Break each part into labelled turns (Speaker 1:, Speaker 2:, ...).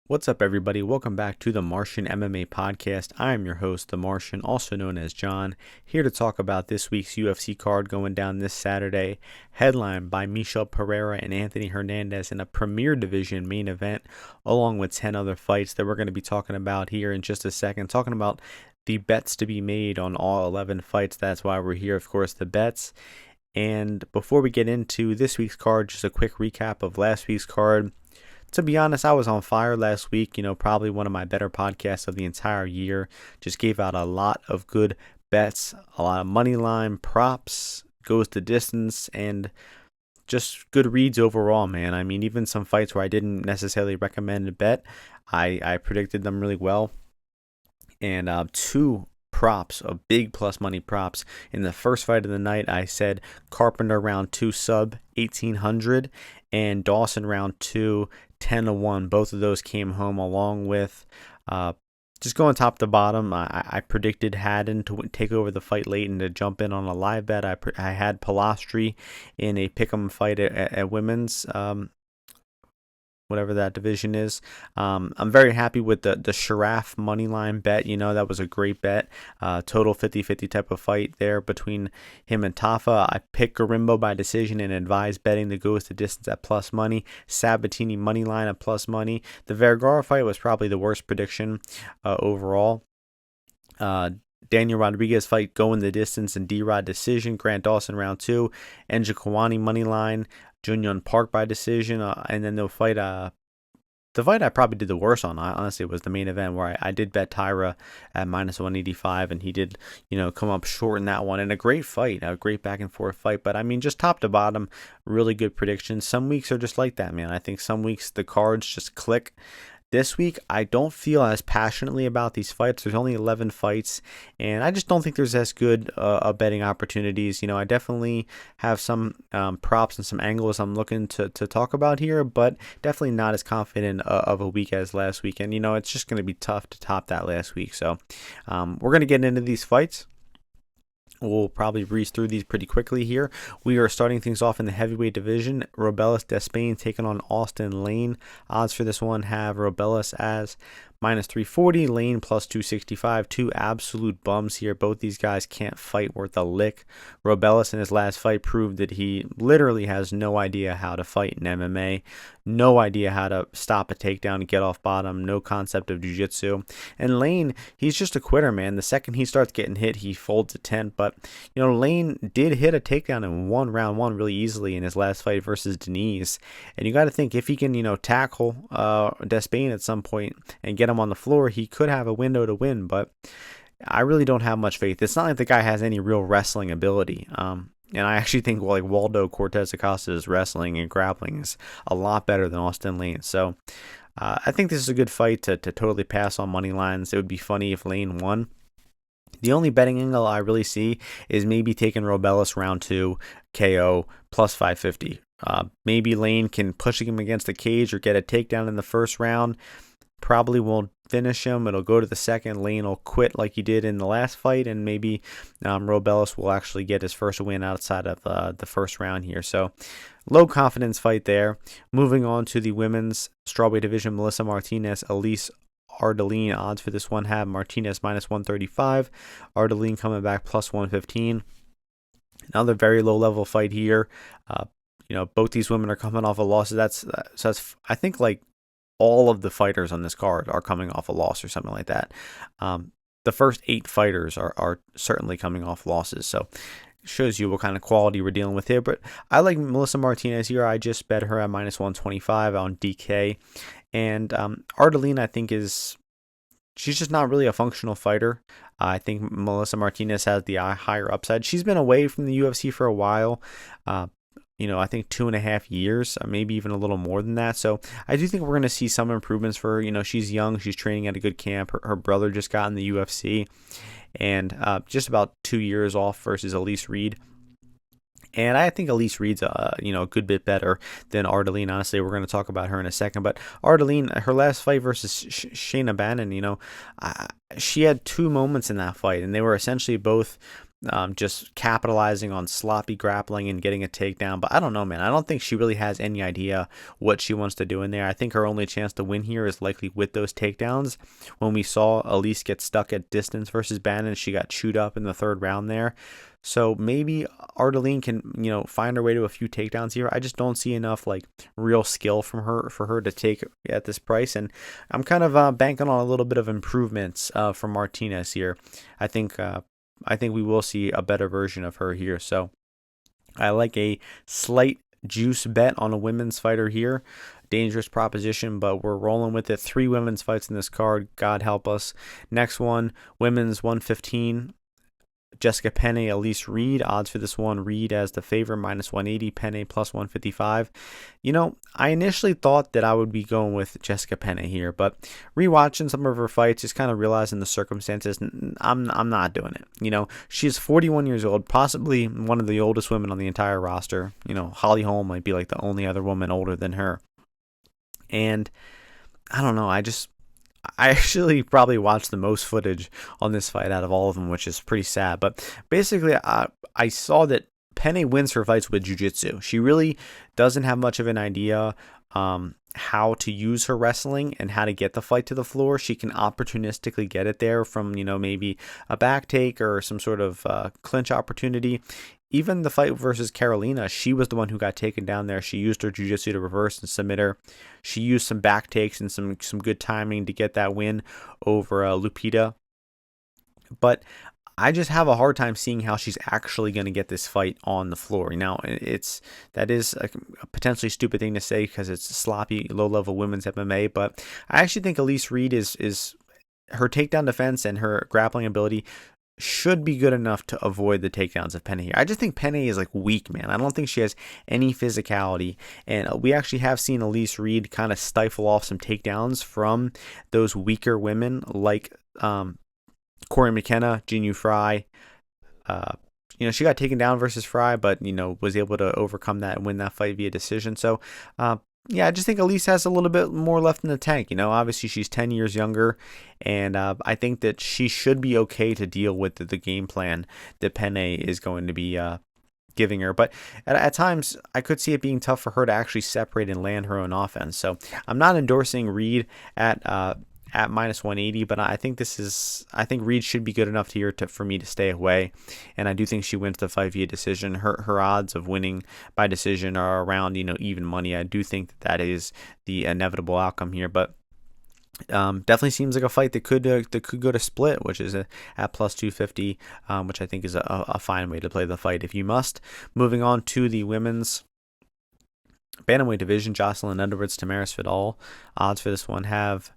Speaker 1: What's up, everybody? Welcome back to the Martian MMA podcast. I am your host, the Martian, also known as John, here to talk about this week's UFC card going down this Saturday, headlined by Michel Pereira and Anthony Hernandez in a Premier Division main event, along with 10 other fights that we're going to be talking about here in just a second, talking about the bets to be made on all 11 fights. That's why we're here, of course, the bets. And before we get into this week's card, just a quick recap of last week's card. To be honest, I was on fire last week. Probably one of my better podcasts of the entire year. Just gave out a lot of good bets, a lot of money line, props, goes the distance, and just good reads overall, man. I mean, even some fights where I didn't necessarily recommend a bet, I predicted them really well. And two props, of big plus money props. In the first fight of the night, I said Carpenter round 2 sub 1800 and Dawson round 2 10-1. Both of those came home, along with just going top to bottom. I predicted Haddon to take over the fight late and to jump in on a live bet. I had Palastri in a pick'em fight at women's, whatever that division is. I'm very happy with the Sharaf money line bet. That was a great bet. Total 50-50 type of fight there between him and Tafa. I picked Garimbo by decision and advised betting the goes the distance at plus money. Sabatini money line at plus money. The Vergara fight was probably the worst prediction overall. Daniel Rodriguez fight going the distance and D-Rod decision. Grant Dawson round 2. Enja Kawani money line. Junyon Park by decision, and then they'll fight. The fight I probably did the worst on, honestly, was the main event where I did bet Tyra at minus 185, and he did, come up short in that one. And a great fight, a great back and forth fight. But I mean, just top to bottom, really good predictions. Some weeks are just like that, man. I think some weeks the cards just click. This week, I don't feel as passionately about these fights. There's only 11 fights, and I just don't think there's as good betting opportunities. I definitely have some props and some angles I'm looking to talk about here, but definitely not as confident of a week as last week. And, it's just going to be tough to top that last week. So we're going to get into these fights. We'll probably breeze through these pretty quickly here. We are starting things off in the heavyweight division. Robelis Despaigne taking on Austin Lane. Odds for this one have Robelis as minus 340, Lane plus 265. Two absolute bums here. Both these guys can't fight worth a lick. Robelis in his last fight proved that he literally has no idea how to fight in MMA. No idea how to stop a takedown and get off bottom. No concept of jiu-jitsu. And Lane, he's just a quitter, man. The second he starts getting hit, he folds a tent. But, Lane did hit a takedown and won round 1 really easily in his last fight versus Denise. And you got to think, if he can, tackle Despaigne at some point and get him on the floor, he could have a window to win. But I really don't have much faith. It's not like the guy has any real wrestling ability. And I actually think Waldo Cortez Acosta's wrestling and grappling is a lot better than Austin Lane. So I think this is a good fight to totally pass on money lines. It would be funny if Lane won. The only betting angle I really see is maybe taking Robelis round 2 KO plus 550. Maybe Lane can push him against the cage or get a takedown in the first round. Probably won't finish him. It'll go to the second. Lane will quit like he did in the last fight, and maybe Robelis will actually get his first win outside of the first round here. So low confidence fight there. Moving on to the women's strawweight division, Melissa Martinez, Elise-Ardelean. Odds for this one have Martinez minus 135, Ardelean coming back plus 115. Another very low level fight here. Both these women are coming off of losses. That's I think all of the fighters on this card are coming off a loss or something like that. The first 8 fighters are certainly coming off losses. So shows you what kind of quality we're dealing with here. But I like Melissa Martinez here. I just bet her at minus 125 on DK. And Ardelean, I think, she's just not really a functional fighter. I think Melissa Martinez has the higher upside. She's been away from the UFC for a while. I think 2.5 years, maybe even a little more than that. So I do think we're going to see some improvements for her. She's young. She's training at a good camp. Her brother just got in the UFC. And just about 2 years off versus Elise Reed. And I think Elise Reed's a good bit better than Ardelean. Honestly, we're going to talk about her in a second. But Ardelean, her last fight versus Shayna Bannon, she had 2 moments in that fight, and they were essentially both just capitalizing on sloppy grappling and getting a takedown. But I don't know, man. I don't think she really has any idea what she wants to do in there. I think her only chance to win here is likely with those takedowns. When we saw Elise get stuck at distance versus Bannon, she got chewed up in the third round there. So maybe Ardelean can, find her way to a few takedowns here. I just don't see enough like real skill from her for her to take at this price, and I'm kind of banking on a little bit of improvements from Martinez here. I think we will see a better version of her here. So I like a slight juice bet on a women's fighter here. Dangerous proposition, but we're rolling with it. 3 women's fights in this card. God help us. Next one, women's 115. Jessica Penne, Elise Reed. Odds for this one, Reed as the favorite, -180, Penne plus 155. I initially thought that I would be going with Jessica Penne here, but rewatching some of her fights, just kind of realizing the circumstances, I'm not doing it. She's 41 years old, possibly one of the oldest women on the entire roster. Holly Holm might be like the only other woman older than her. And I don't know, I actually probably watched the most footage on this fight out of all of them, which is pretty sad. But basically, I saw that Penne wins her fights with jiu-jitsu. She really doesn't have much of an idea how to use her wrestling and how to get the fight to the floor. She can opportunistically get it there from, maybe a back take or some sort of clinch opportunity. Even the fight versus Carolina, she was the one who got taken down there. She used her jiu-jitsu to reverse and submit her. She used some back takes and some good timing to get that win over Lupita. But I just have a hard time seeing how she's actually going to get this fight on the floor. Now, that is a potentially stupid thing to say because it's sloppy, low-level women's MMA. But I actually think Elise Reed is her takedown defense and her grappling ability should be good enough to avoid the takedowns of Penne here. I just think Penne is like weak, man. I don't think she has any physicality, and we actually have seen Elise Reed kind of stifle off some takedowns from those weaker women like Corey McKenna, Jinyu Fry. She got taken down versus Fry, but was able to overcome that and win that fight via decision. So I just think Elise has a little bit more left in the tank. Obviously she's 10 years younger, and I think that she should be okay to deal with the game plan that Penne is going to be giving her. But at times, I could see it being tough for her to actually separate and land her own offense. So I'm not endorsing Reed at -180, but I think Reed should be good enough here for me to stay away, and I do think she wins the fight via decision. Her odds of winning by decision are around even money. I do think that is the inevitable outcome here, but definitely seems like a fight that could go to split, which is at plus 250, which I think is a fine way to play the fight if you must. Moving on to the women's bantamweight division, Jocelyn Edwards, Tamaris Vidal. Odds for this one have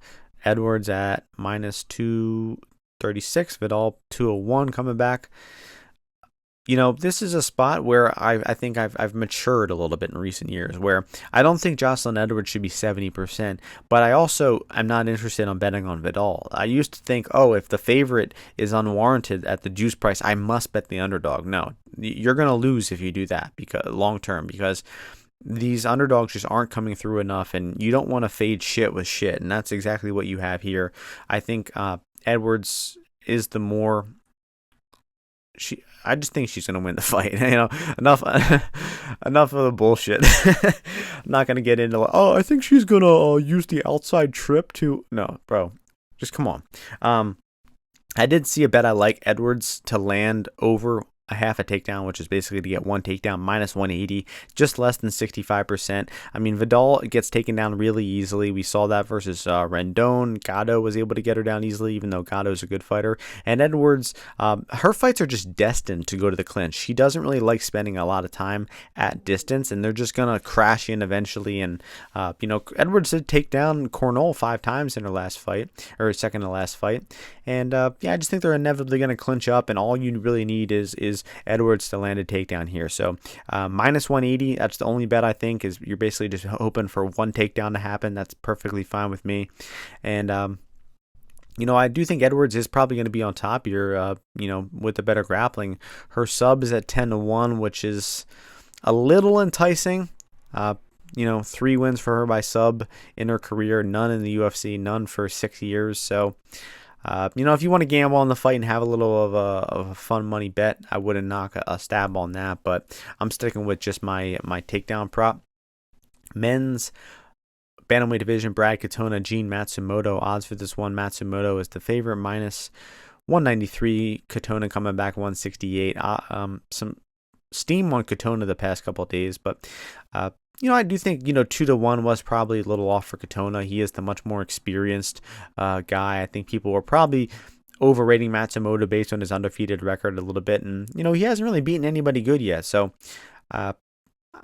Speaker 1: Edwards at -236, Vidal 201 coming back. This is a spot where I think I've matured a little bit in recent years, where I don't think Jocelyn Edwards should be 70%, but I also am not interested in betting on Vidal. I used to think, if the favorite is unwarranted at the juice price, I must bet the underdog. No, you're going to lose if you do that long term, because these underdogs just aren't coming through enough, and you don't want to fade shit with shit, and that's exactly what you have here. I think Edwards is the more... I just think she's going to win the fight. Enough of the bullshit. I'm not going to get into I think she's going to use the outside trip to... No, bro, just come on. I did see a bet I like Edwards to land over a half a takedown, which is basically to get one takedown, -180, just less than 65%. I mean, Vidal gets taken down really easily. We saw that versus Rendon. Gatto was able to get her down easily, even though Gatto is a good fighter. And Edwards, her fights are just destined to go to the clinch. She doesn't really like spending a lot of time at distance, and they're just going to crash in eventually. And, Edwards did take down Cornell 5 times in her last fight, or second to last fight. And, I just think they're inevitably going to clinch up, and all you really need is Edwards to land a takedown here. So -180, that's the only bet I think, is you're basically just hoping for one takedown to happen. That's perfectly fine with me. And I do think Edwards is probably going to be on top here, with the better grappling. Her sub is at 10-1, which is a little enticing. 3 wins for her by sub in her career, none in the UFC, none for 6 years. So If you want to gamble on the fight and have a little of a fun money bet, I wouldn't knock a stab on that. But I'm sticking with just my takedown prop. Men's bantamweight division, Brad Katona, Gene Matsumoto. Odds for this one, Matsumoto is the favorite, minus 193. Katona coming back 168. Some steam on Katona the past couple of days, but I do think 2-1 was probably a little off for Katona. He is the much more experienced guy. I think people were probably overrating Matsumoto based on his undefeated record a little bit, and he hasn't really beaten anybody good yet. So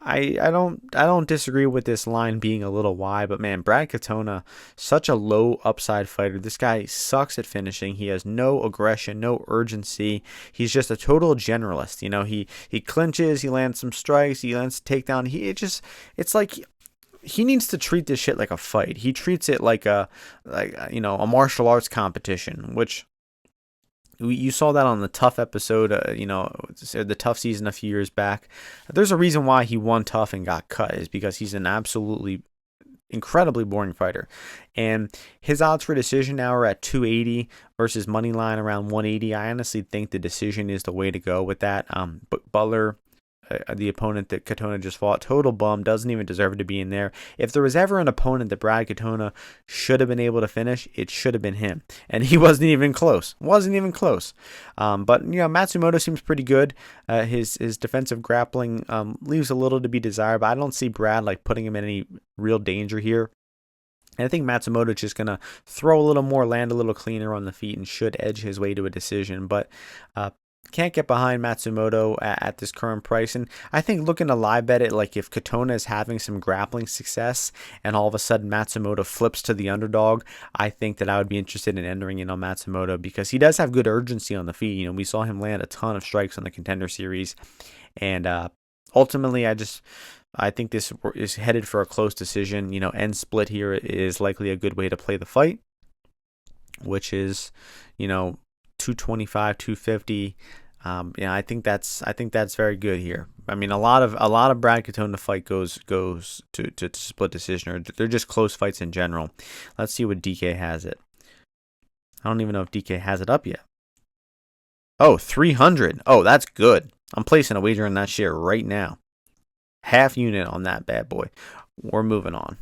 Speaker 1: I don't disagree with this line being a little wide, but man, Brad Katona, such a low upside fighter. This guy sucks at finishing. He has no aggression, no urgency. He's just a total generalist. He clinches, he lands some strikes, he lands a takedown. It's like he needs to treat this shit like a fight. He treats it like a martial arts competition, which you saw that on the Tough episode, the Tough season a few years back. There's a reason why he won Tough and got cut, is because he's an absolutely incredibly boring fighter. And his odds for decision now are at 280 versus money line around 180. I honestly think the decision is the way to go with that. But Butler, the opponent that Katona just fought, total bum, doesn't even deserve to be in there. If there was ever an opponent that Brad Katona should have been able to finish, it should have been him, and he wasn't even close. But Matsumoto seems pretty good. His defensive grappling leaves a little to be desired, but I don't see Brad putting him in any real danger here. And I think Matsumoto just going to throw a little more, land a little cleaner on the feet, and should edge his way to a decision. But can't get behind Matsumoto at this current price. And I think looking to live bet it, if Katona is having some grappling success and all of a sudden Matsumoto flips to the underdog, I think that I would be interested in entering Matsumoto, because he does have good urgency on the feet. We saw him land a ton of strikes on the Contender Series. And ultimately, I think this is headed for a close decision. End split here is likely a good way to play the fight, which is, 225, 250. I think that's very good here. I mean, a lot of Brad Katona fight goes to split decision, or they're just close fights in general. Let's see what DK has it. I don't even know if DK has it up yet. Oh, 300. Oh, that's good. I'm placing a wager on that share right now. Half unit on that bad boy. We're moving on.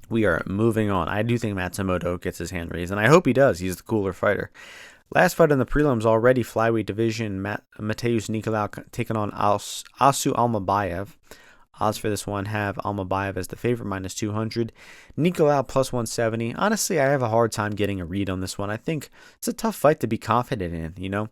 Speaker 1: We are moving on. I do think Matsumoto gets his hand raised, and I hope he does. He's the cooler fighter. Last fight in the prelims already, flyweight division, Mateusz-Nicolau taking on Asu Almabaev. Odds for this one have Almabaev as the favorite, minus 200. Nicolau plus 170. Honestly, I have a hard time getting a read on this one. I think it's a tough fight to be confident in,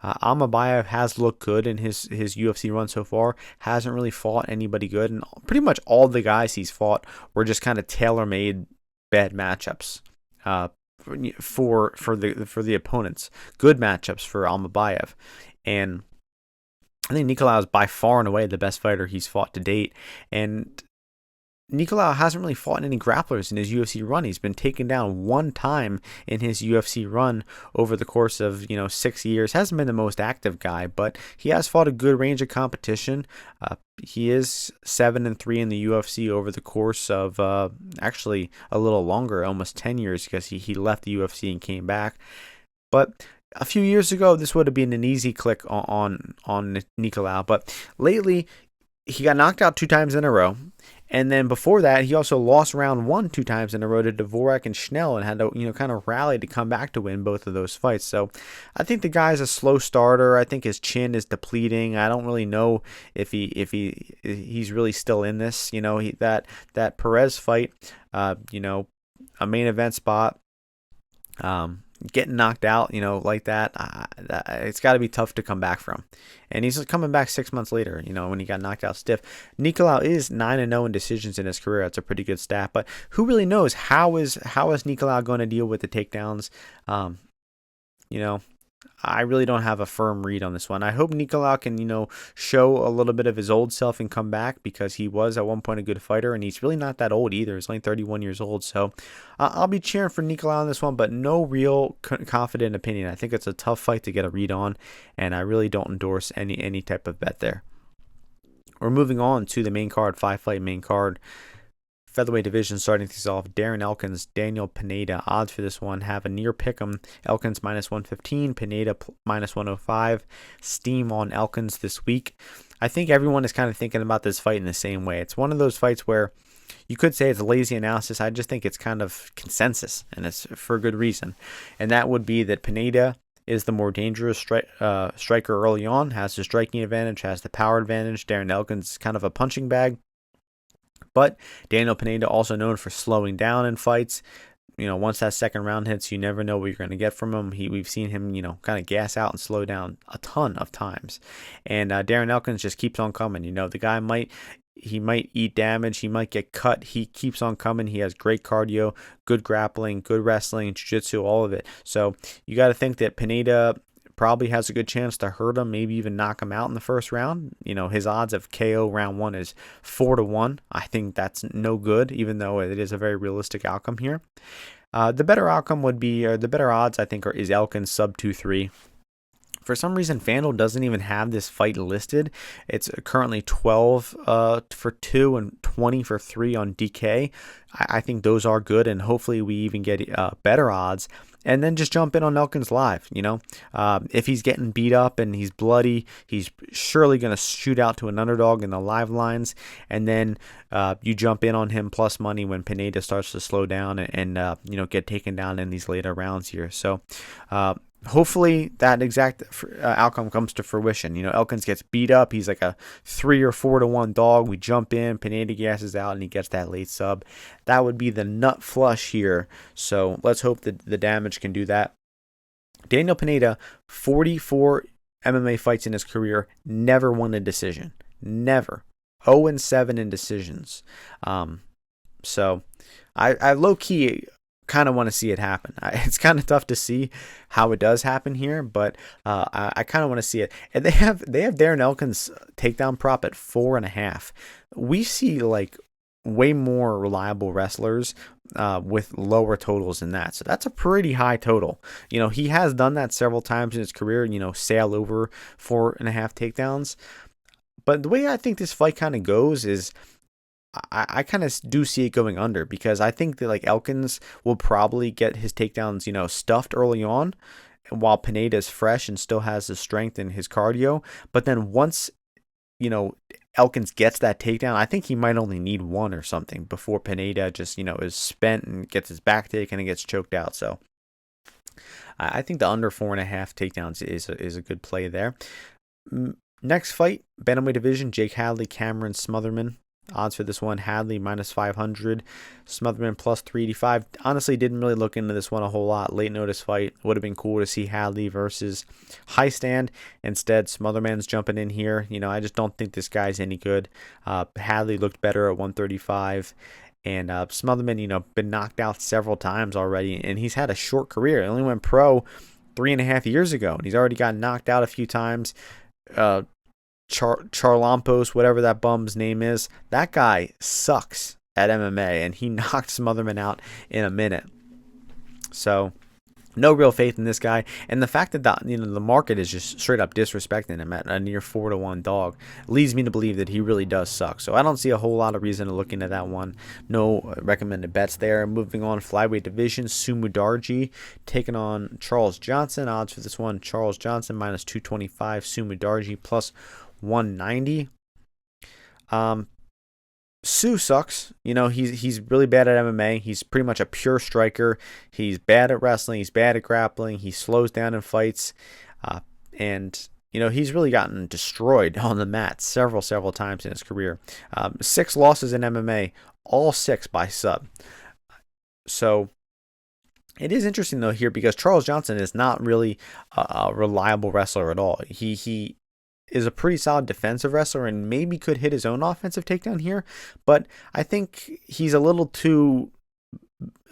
Speaker 1: Almabaev has looked good in his UFC run so far. Hasn't really fought anybody good, and pretty much all the guys he's fought were just kind of tailor-made bad matchups for the opponents. Good matchups for Almabaev, and I think Nicolau is by far and away the best fighter he's fought to date. And Nicolau hasn't really fought any grapplers in his UFC run. He's been taken down one time in his UFC run over the course of 6 years. Hasn't been the most active guy, but he has fought a good range of competition. He is 7-3 in the UFC over the course of actually a little longer, almost 10 years, because he left the UFC and came back. But a few years ago, this would have been an easy click on Nicolau, but lately he got knocked out 2 times in a row. And then before that, he also lost round 1 2 times in a row to Dvorak and Schnell, and had to kind of rally to come back to win both of those fights. So I think the guy's a slow starter. I think his chin is depleting. I don't really know if he's really still in this. That Perez fight, a main event spot. Getting knocked out, like that, it's got to be tough to come back from. And he's coming back 6 months later, when he got knocked out stiff. Nicolau is 9-0 in decisions in his career. That's a pretty good stat. But who really knows? How is Nicolau going to deal with the takedowns? I really don't have a firm read on this one. I hope Nicolau can, show a little bit of his old self and come back, because he was at one point a good fighter, and he's really not that old either. He's only 31 years old. So I'll be cheering for Nicolau on this one, but no real confident opinion. I think it's a tough fight to get a read on, and I really don't endorse any type of bet there. We're moving on to the main card, 5-fight main card. featherweight division, starting things off, Darren Elkins, Daniel Pineda. Odds for this one have a near pick'em. Elkins -115, Pineda -105. Steam on Elkins this week. I think everyone is kind of thinking about this fight in the same way. It's one of those fights where you could say it's a lazy analysis. I just think it's kind of consensus, and it's for good reason. And that would be that Pineda is the more dangerous striker early on, has the striking advantage, has the power advantage. Darren Elkins is kind of a punching bag. But Daniel Pineda also known for slowing down in fights. Once that second round hits, you never know what you're going to get from him. We've seen him, kind of gas out and slow down a ton of times. And Darren Elkins just keeps on coming. The guy might eat damage. He might get cut. He keeps on coming. He has great cardio, good grappling, good wrestling, jiu-jitsu, all of it. So you got to think that Pineda probably has a good chance to hurt him, maybe even knock him out in the first round. His odds of KO round 1 is 4-1. I think that's no good, even though it is a very realistic outcome here. The better outcome would be, or the better odds, I think, is Elkins sub 2-3. For some reason, FanDuel doesn't even have this fight listed. It's currently 12 for 2 and 20 for 3 on DK. I think those are good, and hopefully we even get better odds. And then just jump in on Elkins live. If he's getting beat up and he's bloody, he's surely going to shoot out to an underdog in the live lines. And then you jump in on him plus money when Pineda starts to slow down and get taken down in these later rounds here. So hopefully that exact outcome comes to fruition. Elkins gets beat up. He's like a 3 or 4-1 dog. We jump in, Pineda gasses out, and he gets that late sub. That would be the nut flush here. So let's hope that the damage can do that. Daniel Pineda, 44 MMA fights in his career, never won a decision. Never. 0-7 in decisions. So I low-key kind of want to see it happen. It's kind of tough to see how it does happen here, but I kind of want to see it. And they have Darren Elkins takedown prop at 4.5. We see like way more reliable wrestlers with lower totals than that, so that's a pretty high total. He has done that several times in his career. Sail over 4.5 takedowns. But the way I think this fight kind of goes is, I kind of do see it going under, because I think that like Elkins will probably get his takedowns, stuffed early on, while Pineda is fresh and still has the strength and his cardio. But then once, Elkins gets that takedown, I think he might only need one or something before Pineda just, is spent and gets his back taken and gets choked out. So I think the under 4.5 takedowns is a good play there. Next fight, bantamweight division, Jake Hadley, Cameron-Smotherman. Odds for this one, Hadley -500, Smotherman +385. Honestly, didn't really look into this one a whole lot. Late notice fight. Would have been cool to see Hadley versus High Stand. Instead, Smotherman's jumping in here. I just don't think this guy's any good. Hadley looked better at 135. And Smotherman, been knocked out several times already. And he's had a short career. He only went pro 3.5 years ago. And he's already got knocked out a few times. Charlampos, whatever that bum's name is, that guy sucks at MMA, and he knocked Smotherman out in a minute. So no real faith in this guy, and the fact that the market is just straight up disrespecting him at a near 4-1 dog leads me to believe that he really does suck. So I don't see a whole lot of reason to look into that one. No recommended bets there. Moving on, flyweight division, Sumu Darji taking on Charles Johnson. Odds for this one, Charles Johnson -225, Sumu Darji +190. Sue sucks. He's really bad at MMA. He's pretty much a pure striker. He's bad at wrestling. He's bad at grappling. He slows down in fights. And he's really gotten destroyed on the mat several times in his career. 6 losses in MMA, all 6 by sub. So it is interesting though here, because Charles Johnson is not really a reliable wrestler at all. He is a pretty solid defensive wrestler and maybe could hit his own offensive takedown here, but I think he's a little too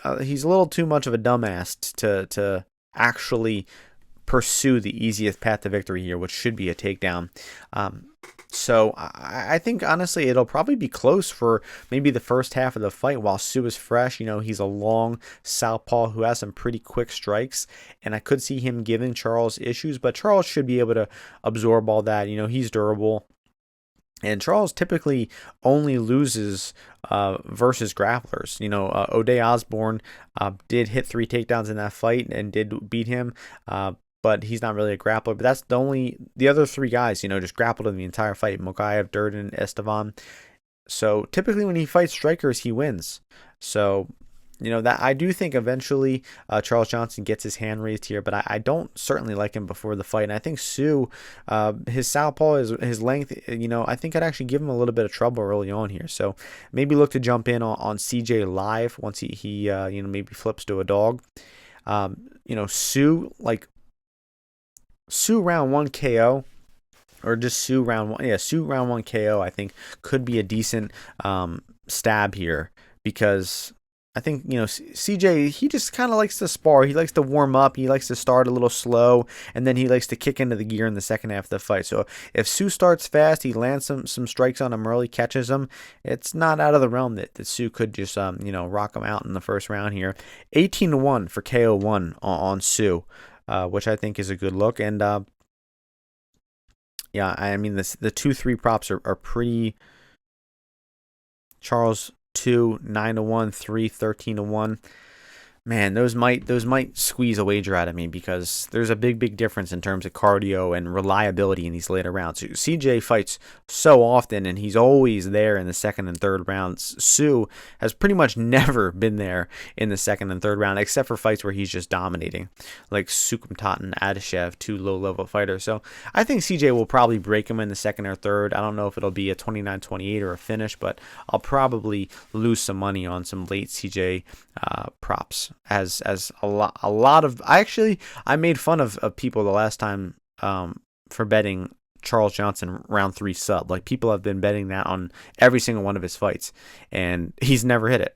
Speaker 1: much of a dumbass to actually pursue the easiest path to victory here, which should be a takedown. So I think honestly it'll probably be close for maybe the first half of the fight while Sue is fresh. He's a long southpaw who has some pretty quick strikes, and I could see him giving Charles issues, but Charles should be able to absorb all that. He's durable. And Charles typically only loses versus grapplers. O'Day Osborne did hit 3 takedowns in that fight and did beat him, but he's not really a grappler. But that's the other 3 guys, just grappled in the entire fight. Mokaev, Durden, Estevan. So typically when he fights strikers, he wins. So that I do think eventually Charles Johnson gets his hand raised here, but I don't certainly like him before the fight. And I think Sue, his southpaw, his length, I think I'd actually give him a little bit of trouble early on here. So maybe look to jump in on CJ live once he maybe flips to a dog. Sue round 1 KO. Or just Sue round 1. Yeah, Sue round 1 KO, I think, could be a decent stab here, because I think, CJ, he just kind of likes to spar. He likes to warm up. He likes to start a little slow, and then he likes to kick into the gear in the second half of the fight. So if Sue starts fast, he lands some strikes on him early, catches him, it's not out of the realm that Sue could just, rock him out in the first round here. 18-1 for KO1 on Sue, which I think is a good look. And, yeah, I mean, the 2-3 props are pretty. Charles 2, 9-1, 3, 13-1. Man, those might squeeze a wager out of me, because there's a big difference in terms of cardio and reliability in these later rounds. CJ fights so often, and he's always there in the second and third rounds. Sue has pretty much never been there in the second and third round, except for fights where he's just dominating, like Sukumtat and Adeshev, 2 low-level fighters. So I think CJ will probably break him in the second or third. I don't know if it'll be a 29-28 or a finish, but I'll probably lose some money on some late CJ props, as a lot of I made fun of people the last time for betting Charles Johnson round 3 sub. Like, people have been betting that on every single one of his fights, and he's never hit it.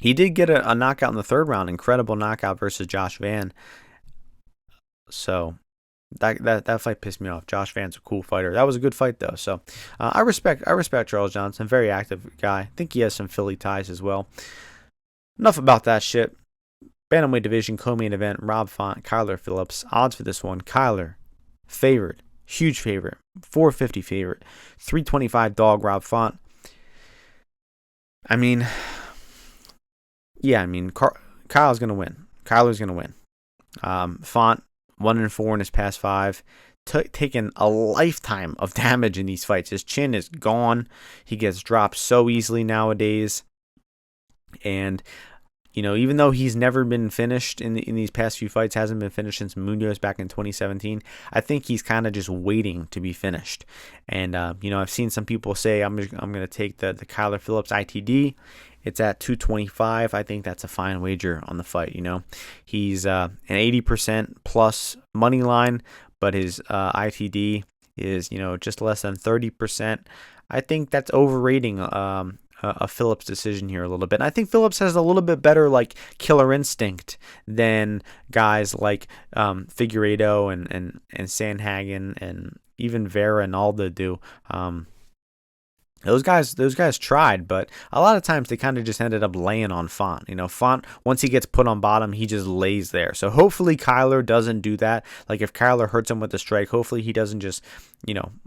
Speaker 1: He did get a knockout in the third round, incredible knockout versus Josh Van. So that fight pissed me off. Josh Van's a cool fighter. That was a good fight though. So I respect Charles Johnson, very active guy. I think he has some Philly ties as well. Enough about that shit. Bantamweight division co-main event, Rob Font, Kyler Phillips. Odds for this one, Kyler, favorite, huge favorite, 450 favorite, 325 dog, Rob Font. I mean, Kyle's going to win. Kyler's going to win. Font, 1-4 in his past 5. Taken a lifetime of damage in these fights. His chin is gone. He gets dropped so easily nowadays. And even though he's never been finished in these past few fights, hasn't been finished since Munoz back in 2017, I think he's kind of just waiting to be finished. And I've seen some people say I'm going to take the Kyler Phillips ITD. It's at 225. I think that's a fine wager on the fight. He's an 80% plus money line, but his ITD is just less than 30%. I think that's overrating a Phillips decision here a little bit. And I think Phillips has a little bit better killer instinct than guys like Figueiredo and Sandhagen and even Vera and Aldo do. Those guys tried, but a lot of times they kind of just ended up laying on Font. Font, once he gets put on bottom, he just lays there. So hopefully Kyler doesn't do that. Like, if Kyler hurts him with a strike, hopefully he doesn't just,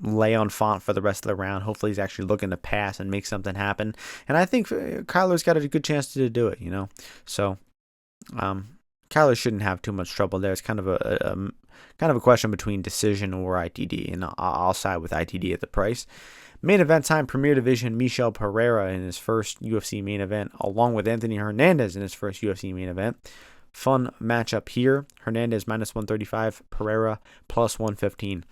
Speaker 1: lay on Font for the rest of the round. Hopefully he's actually looking to pass and make something happen. And I think Kyler's got a good chance to do it, So Kyler shouldn't have too much trouble there. It's kind of a question between decision or ITD, and I'll side with ITD at the price. Main event time, Premier Division, Michel Pereira in his first UFC main event, along with Anthony Hernandez in his first UFC main event. Fun matchup here. Hernandez minus 135, Pereira plus 115.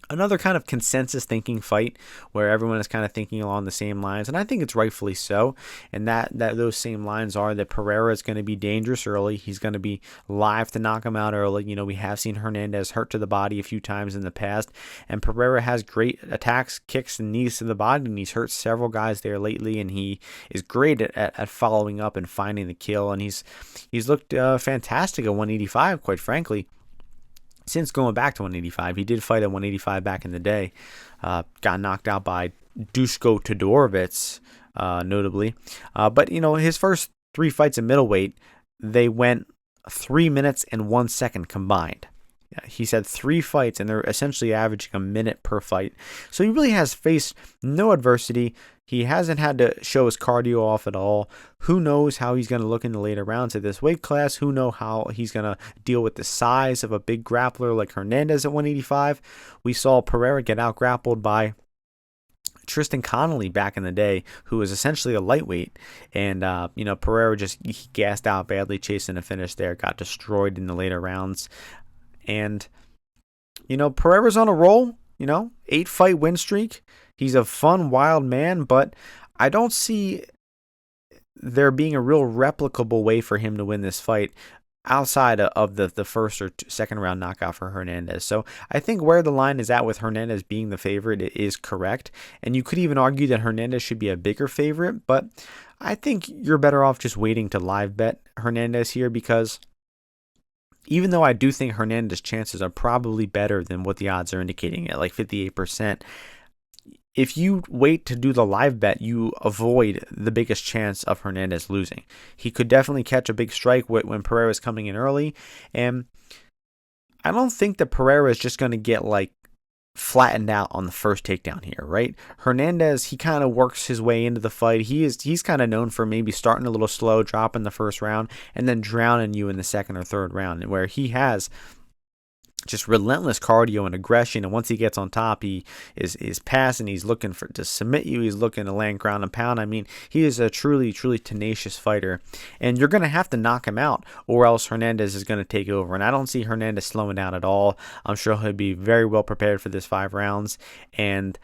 Speaker 1: Another kind of consensus thinking fight where everyone is kind of thinking along the same lines, and I think it's rightfully so. And that those same lines are that Pereira is going to be dangerous early. He's going to be live to knock him out early. We have seen Hernandez hurt to the body a few times in the past, and Pereira has great attacks, kicks, and knees to the body, and he's hurt several guys there lately, and he is great at following up and finding the kill, and he's looked fantastic at 185, quite frankly. Since going back to 185, he did fight at 185 back in the day. Got knocked out by Duško Todorovic, notably. But, his first 3 fights in middleweight, they went 3 minutes and 1 second combined. He's had 3 fights, and they're essentially averaging a minute per fight. So he really has faced no adversity. He hasn't had to show his cardio off at all. Who knows how he's going to look in the later rounds of this weight class? Who knows how he's going to deal with the size of a big grappler like Hernandez at 185? We saw Pereira get out-grappled by Tristan Connolly back in the day, who was essentially a lightweight, and Pereira just gassed out badly chasing a finish there, got destroyed in the later rounds, and Pereira's on a roll, 8-fight win streak. He's a fun, wild man, but I don't see there being a real replicable way for him to win this fight outside of the first or second round knockout for Hernandez. So I think where the line is at with Hernandez being the favorite is correct. And you could even argue that Hernandez should be a bigger favorite, but I think you're better off just waiting to live bet Hernandez here, because even though I do think Hernandez's chances are probably better than what the odds are indicating at like 58%, if you wait to do the live bet, you avoid the biggest chance of Hernandez losing. He could definitely catch a big strike when Pereira is coming in early, and I don't think that Pereira is just going to get like flattened out on the first takedown here, right? Hernandez, he kind of works his way into the fight. He's kind of known for maybe starting a little slow, dropping the first round, and then drowning you in the second or third round, where he has just relentless cardio and aggression, and once he gets on top, he is passing. He's looking to submit you. He's looking to land ground and pound. I mean, he is a truly tenacious fighter, and you're going to have to knock him out, or else Hernandez is going to take over. And I don't see Hernandez slowing down at all. I'm sure he'll be very well prepared for this 5 rounds, and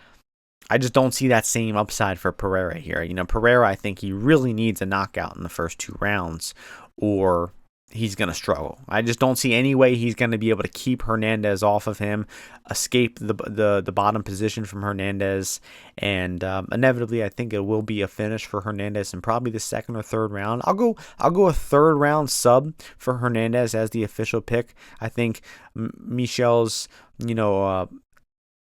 Speaker 1: I just don't see that same upside for Pereira here. Pereira, I think he really needs a knockout in the first 2 rounds, or he's going to struggle. I just don't see any way he's going to be able to keep Hernandez off of him, escape the bottom position from Hernandez, and inevitably I think it will be a finish for Hernandez in probably the second or third round. I'll go a third round sub for Hernandez as the official pick. I think Michel's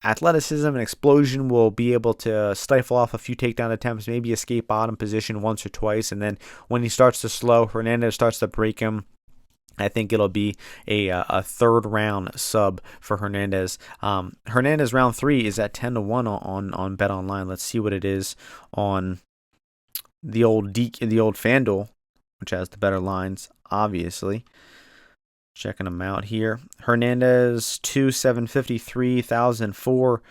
Speaker 1: athleticism and explosion will be able to stifle off a few takedown attempts, maybe escape bottom position once or twice, and then when he starts to slow, Hernandez starts to break him. I think it'll be a third round sub for Hernandez. Hernandez round 3 is at 10-1 on Bet Online. Let's see what it is on the old FanDuel, which has the better lines, obviously. Checking them out here. Hernandez 2 753, 1,004,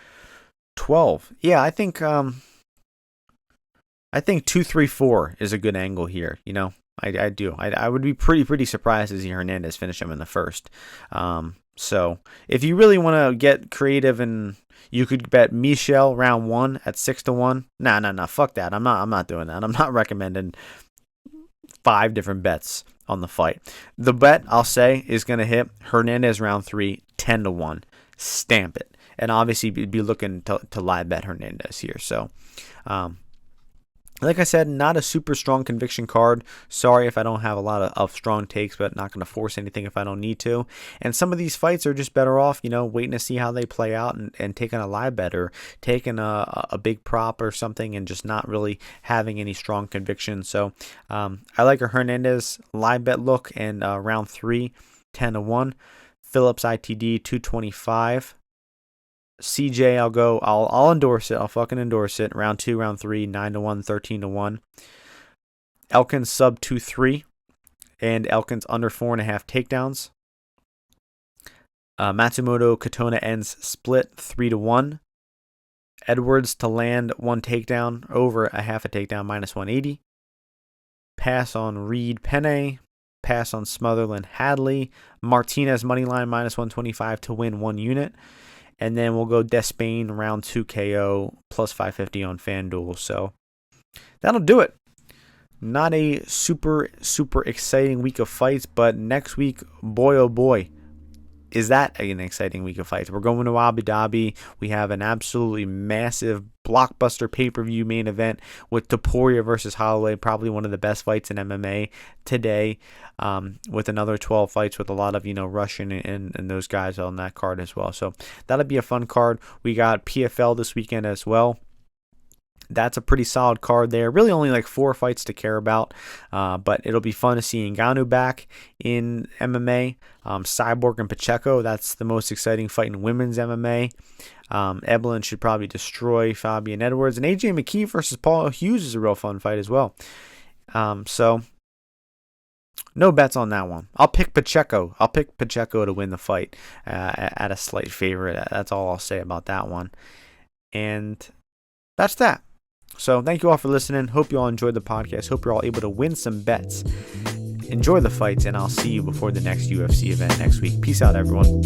Speaker 1: 12. Yeah, I think 234 is a good angle here. I do. I would be pretty surprised to see Hernandez finish him in the first. So if you really want to get creative, and you could bet Michel round 1 at 6-1. Nah, fuck that. I'm not doing that. I'm not recommending 5 different bets on the fight. The bet I'll say is going to hit Hernandez round 3, 10-1. Stamp it. And obviously be looking to live bet Hernandez here. So, like I said, not a super strong conviction card. Sorry if I don't have a lot of strong takes, but not going to force anything if I don't need to. And some of these fights are just better off, waiting to see how they play out and taking a live bet or taking a big prop or something and just not really having any strong conviction. So I like a Hernandez live bet look, and round 3, 10-1. Phillips ITD 225. CJ, I'll endorse it. I'll fucking endorse it. Round 2, round 3, 9-1, 13-1. Elkins sub 2-3, and Elkins under 4.5 takedowns. Matsumoto-Katona ends split 3-1. Edwards to land 1 takedown over a half a takedown -180. Pass on Reed Penne. Pass on Smotherman Hadley. Martinez moneyline -125 to win 1 unit. And then we'll go Despaigne round 2 KO plus 550 on FanDuel. So that'll do it. Not a super exciting week of fights, but next week, boy oh boy, is that an exciting week of fights. We're going to Abu Dhabi. We have an absolutely massive blockbuster pay-per-view main event with Topuria versus Holloway, probably one of the best fights in MMA today, with another 12 fights with a lot of, Russian and those guys on that card as well. So that'll be a fun card. We got PFL this weekend as well. That's a pretty solid card there. Really only like 4 fights to care about, but it'll be fun to see Ngannou back in MMA. Cyborg and Pacheco, that's the most exciting fight in women's MMA. Eblen should probably destroy Fabian Edwards. And AJ McKee versus Paul Hughes is a real fun fight as well. So no bets on that one. I'll pick Pacheco. I'll pick Pacheco to win the fight at a slight favorite. That's all I'll say about that one. And that's that. So thank you all for listening. Hope you all enjoyed the podcast. Hope you're all able to win some bets. Enjoy the fights, and I'll see you before the next UFC event next week. Peace out, everyone.